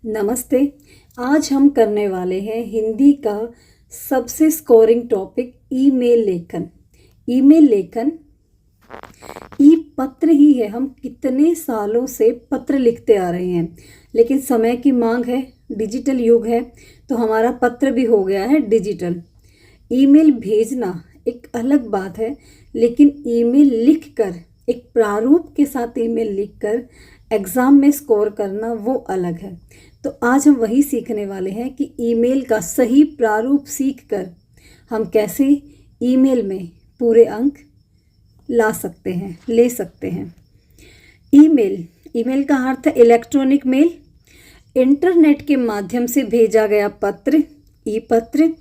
नमस्ते। आज हम करने वाले हैं हिंदी का सबसे स्कोरिंग टॉपिक ईमेल लेखन। ईमेल लेखन ई पत्र ही है। हम कितने सालों से पत्र लिखते आ रहे हैं, लेकिन समय की मांग है, डिजिटल युग है, तो हमारा पत्र भी हो गया है डिजिटल। ईमेल भेजना एक अलग बात है, लेकिन ईमेल लिखकर, एक प्रारूप के साथ ईमेल लिखकर एग्ज़ाम में स्कोर करना वो अलग है। तो आज हम वही सीखने वाले हैं कि ईमेल का सही प्रारूप सीखकर हम कैसे ईमेल में पूरे अंक ला सकते हैं, ले सकते हैं। ईमेल का अर्थ है इलेक्ट्रॉनिक मेल, इंटरनेट के माध्यम से भेजा गया पत्र, ई पत्र।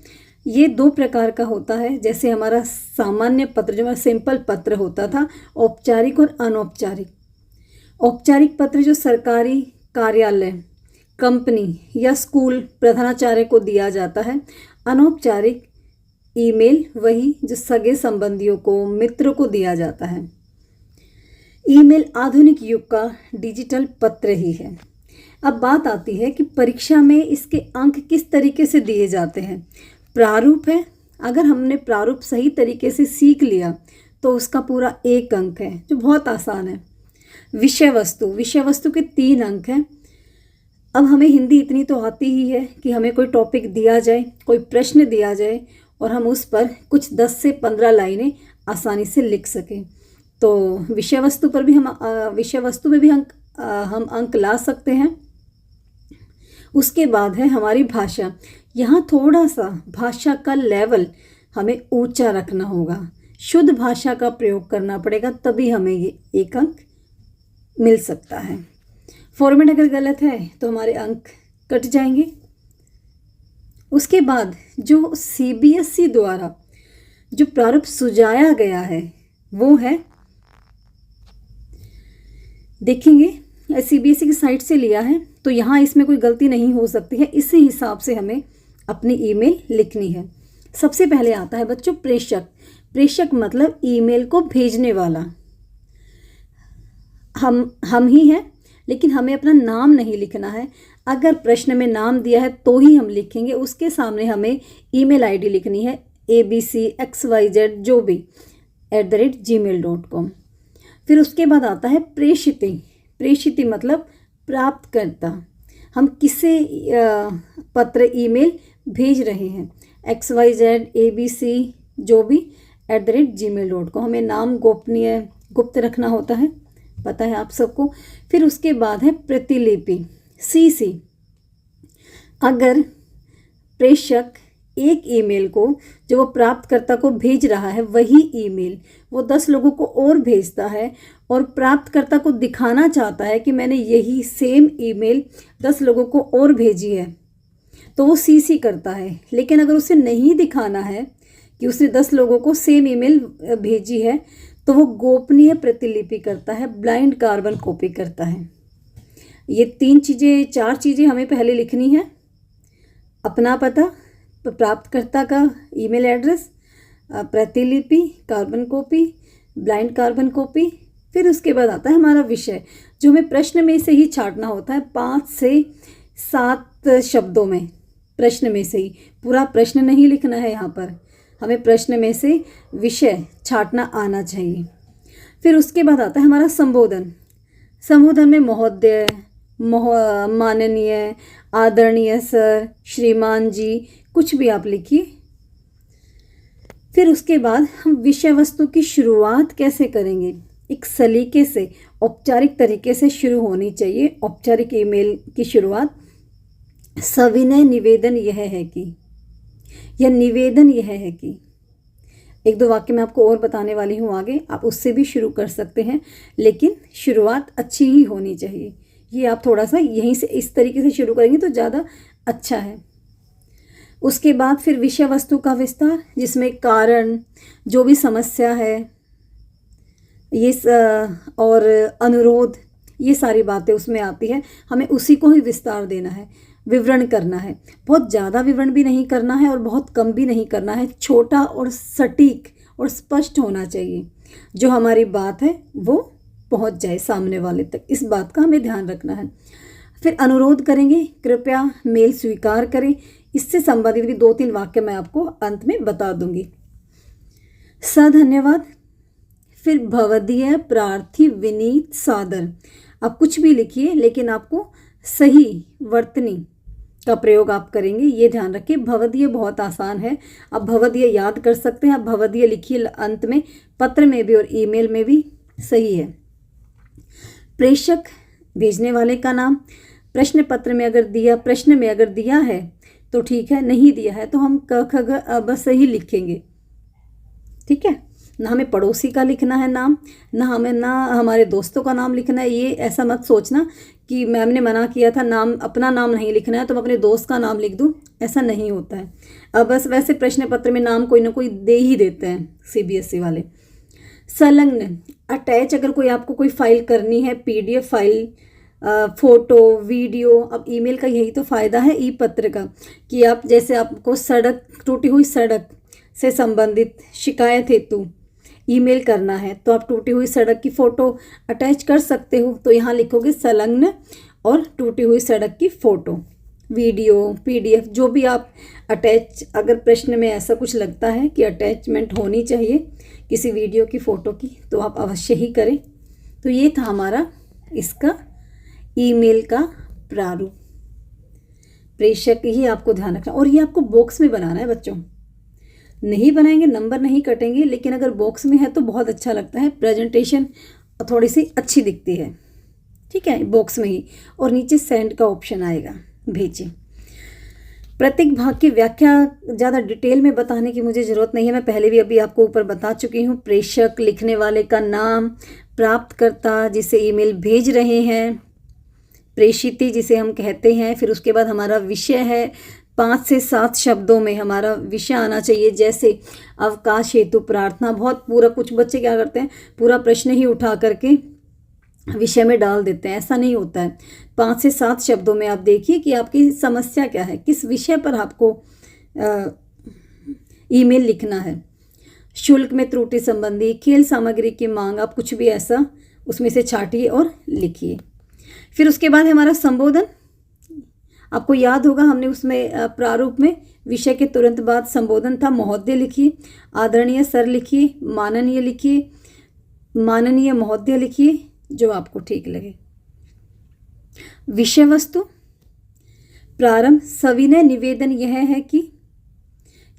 ये दो प्रकार का होता है। जैसे हमारा सामान्य पत्र, जो हमारा सिंपल पत्र होता था, औपचारिक और अनौपचारिक। औपचारिक पत्र जो सरकारी कार्यालय, कंपनी या स्कूल प्रधानाचार्य को दिया जाता है। अनौपचारिक ईमेल वही जो सगे संबंधियों को, मित्रों को दिया जाता है। ईमेल आधुनिक युग का डिजिटल पत्र ही है। अब बात आती है कि परीक्षा में इसके अंक किस तरीके से दिए जाते हैं। प्रारूप है, अगर हमने प्रारूप सही तरीके से सीख लिया तो उसका पूरा 1 अंक है, जो बहुत आसान है। विषय वस्तु के 3 अंक हैं। अब हमें हिंदी इतनी तो आती ही है कि हमें कोई टॉपिक दिया जाए, कोई प्रश्न दिया जाए और हम उस पर कुछ 10 से 15 लाइनें आसानी से लिख सकें। तो विषय वस्तु में भी हम अंक ला सकते हैं। उसके बाद है हमारी भाषा। यहाँ थोड़ा सा भाषा का लेवल हमें ऊंचा रखना होगा, शुद्ध भाषा का प्रयोग करना पड़ेगा, तभी हमें ये 1 अंक मिल सकता है। फॉर्मेट अगर गलत है तो हमारे अंक कट जाएंगे। उसके बाद जो सीबीएसई द्वारा जो प्रारूप सुझाया गया है वो है, देखेंगे सीबीएसई की साइट से लिया है, तो यहाँ इसमें कोई गलती नहीं हो सकती है। इसी हिसाब से हमें अपनी ईमेल लिखनी है। सबसे पहले आता है बच्चों प्रेषक। प्रेषक मतलब ईमेल को भेजने वाला हम ही हैं, लेकिन हमें अपना नाम नहीं लिखना है। अगर प्रश्न में नाम दिया है तो ही हम लिखेंगे। उसके सामने हमें ईमेल आईडी लिखनी है, abcxyz जो भी @gmail.com। फिर उसके बाद आता है प्रेषिती। प्रेषिती मतलब प्राप्तकर्ता। हम किसे पत्र ईमेल भेज रहे हैं, xyz abc जो भी @gmail.com। हमें नाम गोपनीय, गुप्त रखना होता है, पता है आप सबको। फिर उसके बाद है प्रतिलिपि, CC। अगर प्रेषक एक ईमेल को जो वो प्राप्तकर्ता को भेज रहा है, वही ईमेल वो 10 लोगों को और भेजता है और प्राप्तकर्ता को दिखाना चाहता है कि मैंने यही सेम ईमेल 10 लोगों को और भेजी है, तो वो CC करता है। लेकिन अगर उसे नहीं दिखाना है कि उसने 10 लोगों को सेम ईमेल भेजी है, तो वो गोपनीय प्रतिलिपि करता है, ब्लाइंड कार्बन कॉपी करता है। ये 4 चीज़ें हमें पहले लिखनी है। अपना पता, प्राप्तकर्ता का ईमेल एड्रेस, प्रतिलिपि, carbon copy, blind carbon copy. फिर उसके बाद आता है हमारा विषय, जो हमें प्रश्न में से ही छांटना होता है। 5 से 7 शब्दों में, प्रश्न में से ही, पूरा प्रश्न नहीं लिखना है यहाँ पर। हमें प्रश्न में से विषय छांटना आना चाहिए। फिर उसके बाद आता है हमारा संबोधन। संबोधन में महोदय, माननीय, आदरणीय सर, श्रीमान जी, कुछ भी आप लिखिए। फिर उसके बाद हम विषय वस्तु की शुरुआत कैसे करेंगे, एक सलीके से, औपचारिक तरीके से शुरू होनी चाहिए। औपचारिक ईमेल की शुरुआत सविनय निवेदन यह है कि, यह निवेदन यह है कि, 1-2 वाक्य मैं आपको और बताने वाली हूँ आगे, आप उससे भी शुरू कर सकते हैं, लेकिन शुरुआत अच्छी ही होनी चाहिए। ये आप थोड़ा सा यहीं से इस तरीके से शुरू करेंगे तो ज़्यादा अच्छा है। उसके बाद फिर विषय वस्तु का विस्तार, जिसमें कारण, जो भी समस्या है, ये और अनुरोध, ये सारी बातें उसमें आती है। हमें उसी को ही विस्तार देना है, विवरण करना है। बहुत ज़्यादा विवरण भी नहीं करना है और बहुत कम भी नहीं करना है। छोटा और सटीक और स्पष्ट होना चाहिए, जो हमारी बात है वो पहुंच जाए सामने वाले तक। इस बात का हमें ध्यान रखना है। फिर अनुरोध करेंगे, कृपया मेल स्वीकार करें। इससे संबंधित भी 2-3 वाक्य मैं आपको अंत में बता दूंगी। धन्यवाद। फिर भवदीय प्रार्थी विनीत सादर। आप कुछ भी लिखिए, लेकिन आपको सही वर्तनी का प्रयोग आप करेंगे, ये ध्यान रखिए। भवदीय बहुत आसान है, आप भवदीय याद कर सकते हैं। आप भवदीय लिखिए अंत में, पत्र में भी और ईमेल में भी सही है। प्रेषक, भेजने वाले का नाम। प्रश्न पत्र में अगर दिया, प्रश्न में अगर दिया है तो ठीक है, नहीं दिया है तो हम क ख ग अब सही लिखेंगे, ठीक है। ना हमें पड़ोसी का लिखना है नाम, ना हमारे दोस्तों का नाम लिखना है। ये ऐसा मत सोचना कि मैम ने मना किया था नाम, अपना नाम नहीं लिखना है तो मैं अपने दोस्त का नाम लिख दूं, ऐसा नहीं होता है। अब बस वैसे प्रश्न पत्र में नाम कोई ना कोई दे ही देते हैं सीबीएसई वाले। संलग्न, अटैच, अगर कोई आपको कोई फाइल करनी है, पीडीएफ फाइल, फोटो, वीडियो। अब ईमेल का यही तो फ़ायदा है ई पत्र का, कि आप जैसे आपको सड़क, टूटी हुई सड़क से संबंधित शिकायत हेतु ईमेल करना है तो आप टूटी हुई सड़क की फ़ोटो अटैच कर सकते हो। तो यहाँ लिखोगे संलग्न और टूटी हुई सड़क की फ़ोटो, वीडियो, पीडीएफ, जो भी आप अटैच, अगर प्रश्न में ऐसा कुछ लगता है कि अटैचमेंट होनी चाहिए किसी वीडियो की फ़ोटो की, तो आप अवश्य ही करें। तो ये था हमारा इसका ईमेल का प्रारूप। प्रेषक ही आपको ध्यान रखना, और ये आपको बॉक्स में बनाना है बच्चों। नहीं बनाएंगे नंबर नहीं कटेंगे, लेकिन अगर बॉक्स में है तो बहुत अच्छा लगता है, प्रेजेंटेशन थोड़ी सी अच्छी दिखती है, ठीक है, बॉक्स में ही। और नीचे सेंड का ऑप्शन आएगा, भेजें। प्रत्येक भाग की व्याख्या ज़्यादा डिटेल में बताने की मुझे ज़रूरत नहीं है, मैं पहले भी अभी आपको ऊपर बता चुकी हूँ। प्रेषक, लिखने वाले का नाम, प्राप्तकर्ता जिसे ईमेल भेज रहे हैं, प्रेषिती जिसे हम कहते हैं। फिर उसके बाद हमारा विषय है, 5 से 7 शब्दों में हमारा विषय आना चाहिए। जैसे अवकाश हेतु प्रार्थना, बहुत पूरा, कुछ बच्चे क्या करते हैं पूरा प्रश्न ही उठा करके विषय में डाल देते हैं, ऐसा नहीं होता है। 5 से 7 शब्दों में आप देखिए कि आपकी समस्या क्या है, किस विषय पर आपको ईमेल लिखना है। शुल्क में त्रुटि संबंधी, खेल सामग्री की मांग, आप कुछ भी ऐसा उसमें से छाटिए और लिखिए। फिर उसके बाद हमारा संबोधन, आपको याद होगा हमने उसमें प्रारूप में विषय के तुरंत बाद संबोधन था। महोदय लिखिए, आदरणीय सर लिखिए, माननीय लिखिए, माननीय महोदय लिखिए, जो आपको ठीक लगे। विषय वस्तु, प्रारंभ, सविनय निवेदन यह है कि,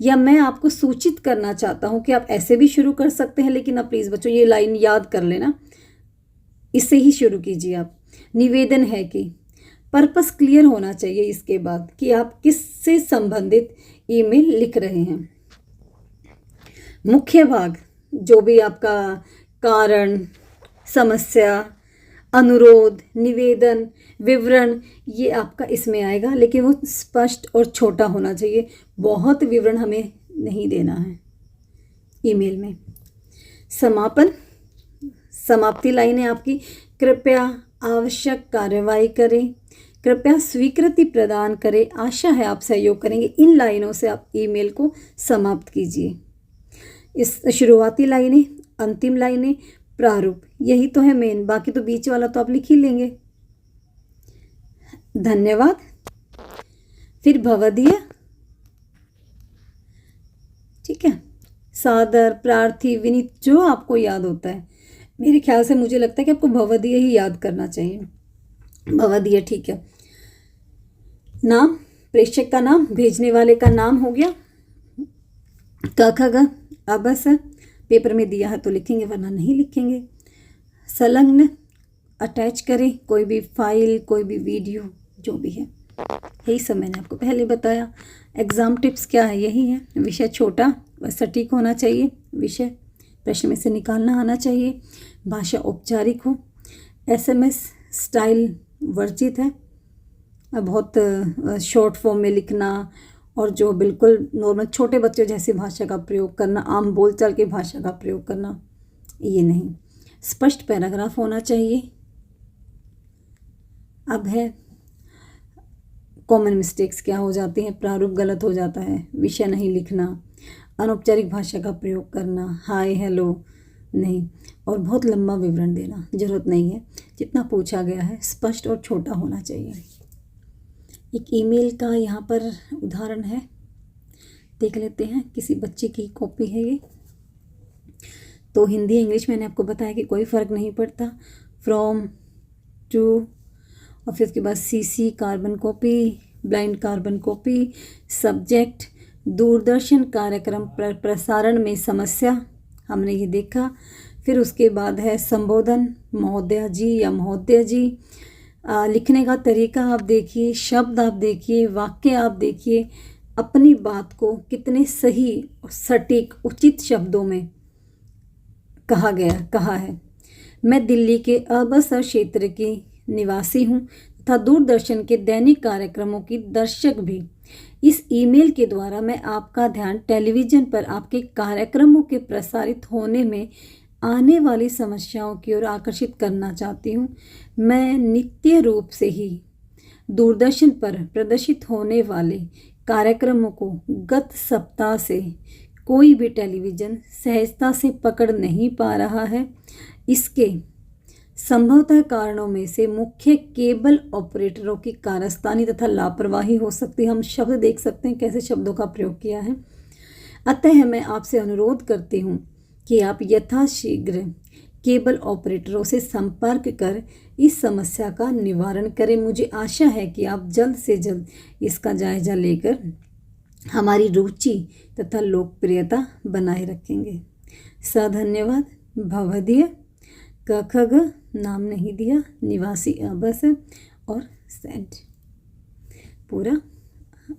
या मैं आपको सूचित करना चाहता हूं कि आप ऐसे भी शुरू कर सकते हैं, लेकिन आप प्लीज़ बच्चों ये लाइन याद कर लेना, इससे ही शुरू कीजिए आप। निवेदन है कि, पर्पस क्लियर होना चाहिए इसके बाद कि आप किससे संबंधित ईमेल लिख रहे हैं। मुख्य भाग, जो भी आपका कारण, समस्या, अनुरोध, निवेदन, विवरण, ये आपका इसमें आएगा, लेकिन वो स्पष्ट और छोटा होना चाहिए। बहुत विवरण हमें नहीं देना है ईमेल में। समापन, समाप्ति लाइनें आपकी, कृपया आवश्यक कार्यवाही करें, कृपया स्वीकृति प्रदान करें, आशा है आप सहयोग करेंगे। इन लाइनों से आप ईमेल को समाप्त कीजिए। इस शुरुआती लाइनें, अंतिम लाइनें, प्रारूप, यही तो है मेन, बाकी तो बीच वाला तो आप लिख ही लेंगे। धन्यवाद। फिर भवदीय, ठीक है, सादर, प्रार्थी, विनीत, जो आपको याद होता है। मेरे ख्याल से मुझे लगता है कि आपको भवदीय ही याद करना चाहिए, भवदीय, ठीक है। नाम, प्रेषक का नाम, भेजने वाले का नाम हो गया। क ख ग, अब बस पेपर में दिया है तो लिखेंगे, वरना नहीं लिखेंगे। संलग्न, अटैच करें कोई भी फाइल, कोई भी वीडियो, जो भी है, यही सब मैंने आपको पहले बताया। एग्ज़ाम टिप्स क्या है, यही है। विषय छोटा व सटीक होना चाहिए, विषय प्रश्न में से निकालना आना चाहिए, भाषा औपचारिक हो, एसएमएस स्टाइल वर्जित है, बहुत शॉर्ट फॉर्म में लिखना, और जो बिल्कुल नॉर्मल छोटे बच्चों जैसी भाषा का प्रयोग करना, आम बोलचाल की भाषा का प्रयोग करना, ये नहीं। स्पष्ट पैराग्राफ होना चाहिए। अब है कॉमन मिस्टेक्स क्या हो जाती हैं, प्रारूप गलत हो जाता है, विषय नहीं लिखना, अनौपचारिक भाषा का प्रयोग करना, हाय हेलो, नहीं, और बहुत लंबा विवरण देना जरूरत नहीं है। जितना पूछा गया है स्पष्ट और छोटा होना चाहिए। एक ईमेल का यहाँ पर उदाहरण है, देख लेते हैं। किसी बच्चे की कॉपी है ये। तो हिंदी इंग्लिश मैंने आपको बताया कि कोई फ़र्क नहीं पड़ता। फ्रॉम, टू, और फिर उसके बाद CC carbon copy, blind carbon copy, subject, Doordarshan कार्यक्रम प्रसारण में समस्या, हमने ये देखा। फिर उसके बाद है संबोधन, महोदया जी या महोदय जी। लिखने का तरीका आप देखिए, शब्द आप देखिए, वाक्य आप देखिए, अपनी बात को कितने सही और सटीक उचित शब्दों में कहा है। मैं दिल्ली के अबसर क्षेत्र की निवासी हूँ तथा दूरदर्शन के दैनिक कार्यक्रमों की दर्शक भी। इस ईमेल के द्वारा मैं आपका ध्यान टेलीविज़न पर आपके कार्यक्रमों के प्रसारित होने में आने वाली समस्याओं की ओर आकर्षित करना चाहती हूँ। मैं नित्य रूप से ही दूरदर्शन पर प्रदर्शित होने वाले कार्यक्रमों को गत सप्ताह से कोई भी टेलीविज़न सहजता से पकड़ नहीं पा रहा है। इसके संभवतः कारणों में से मुख्य केबल ऑपरेटरों की कारस्तानी तथा लापरवाही हो सकती है। हम शब्द देख सकते हैं कैसे शब्दों का प्रयोग किया है। अतः मैं आपसे अनुरोध करती हूँ कि आप यथाशीघ्र केबल ऑपरेटरों से संपर्क कर इस समस्या का निवारण करें। मुझे आशा है कि आप जल्द से जल्द इसका जायजा लेकर हमारी रुचि तथा लोकप्रियता बनाए रखेंगे। धन्यवाद। भवदीय, क ख ग, नाम नहीं दिया, निवासी बस, और सेंड। पूरा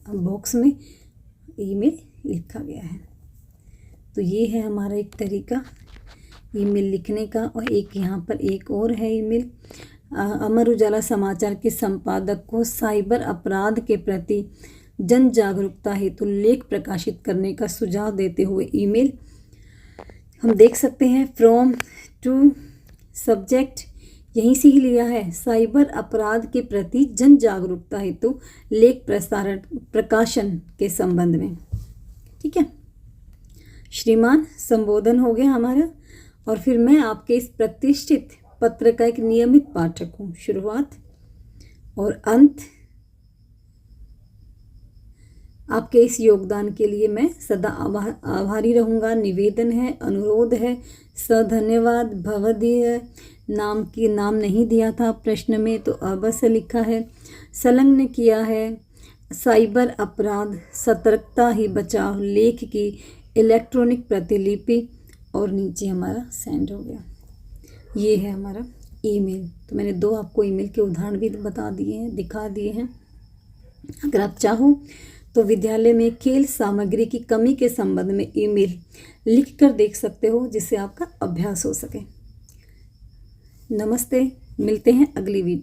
बॉक्स में ईमेल लिखा गया है। तो ये है हमारा एक तरीका ईमेल लिखने का। और एक यहाँ पर एक और है ईमेल। अमर उजाला समाचार के संपादक को साइबर अपराध के प्रति जन जागरूकता हेतु लेख प्रकाशित करने का सुझाव देते हुए ईमेल हम देख सकते हैं। फ्रॉम, टू, सब्जेक्ट यहीं से ही लिया है। साइबर अपराध के प्रति जन जागरूकता हेतु लेख प्रकाशन के संबंध में। ठीक है श्रीमान, संबोधन हो गया हमारा। और फिर मैं आपके इस प्रतिष्ठित पत्र का एक नियमित पाठक हूँ। शुरुआत और अंत। आपके इस योगदान के लिए मैं सदा आभारी रहूँगा। निवेदन है, अनुरोध है। धन्यवाद। भवदीय, नाम नहीं दिया था प्रश्न में, तो अवश्य लिखा है। संलग्न किया है साइबर अपराध सतर्कता ही बचाव लेख की इलेक्ट्रॉनिक प्रतिलिपि, और नीचे हमारा सेंड हो गया। ये है हमारा ईमेल। तो मैंने 2 आपको ईमेल के उदाहरण भी बता दिए हैं, दिखा दिए हैं। अगर आप चाहो तो विद्यालय में खेल सामग्री की कमी के संबंध में ईमेल लिख कर देख सकते हो, जिससे आपका अभ्यास हो सके। नमस्ते, मिलते हैं अगली वीडियो।